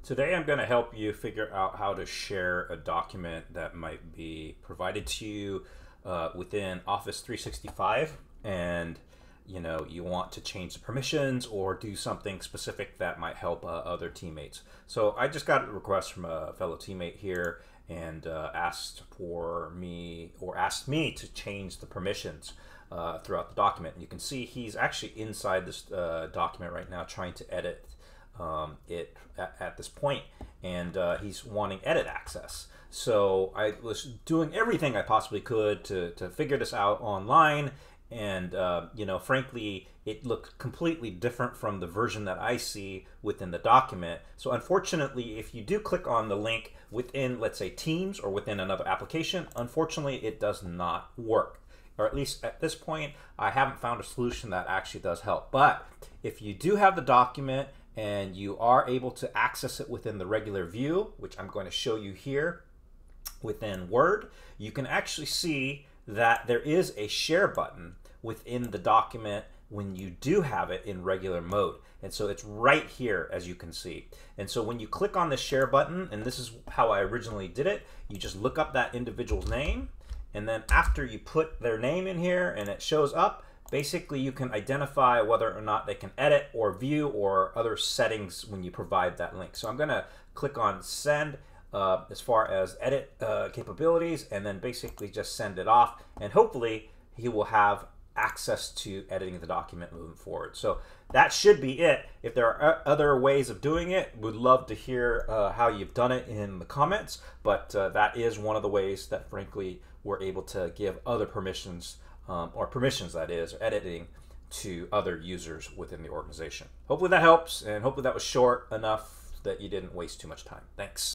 Today I'm going to help you figure out how to share a document that might be provided to you within Office 365, and you want to change the permissions or do something specific that might help other teammates. So I just got a request from a fellow teammate here and asked me to change the permissions throughout the document. And you can see he's actually inside this document right now trying to edit it at this point, and he's wanting edit access. So I was doing everything I possibly could to figure this out online, and frankly, it looked completely different from the version that I see within the document. So unfortunately, if you do click on the link within, let's say, Teams or within another application, unfortunately it does not work. Or at least at this point, I haven't found a solution that actually does help. But if you do have the document and you are able to access it within the regular view, which I'm going to show you here within Word, you can actually see that there is a share button within the document when you do have it in regular mode. And so it's right here, as you can see. And so when you click on the share button, and this is how I originally did it, you just look up that individual's name, and then after you put their name in here and it shows up, basically you can identify whether or not they can edit or view or other settings when you provide that link. So I'm going to click on send as far as edit capabilities, and then basically just send it off, and hopefully he will have access to editing the document moving forward. So that should be it. If there are other ways of doing it, would love to hear how you've done it in the comments, but that is one of the ways that frankly we're able to give other permissions, or permissions that is, or editing to other users within the organization. Hopefully that helps, and hopefully that was short enough that you didn't waste too much time. Thanks.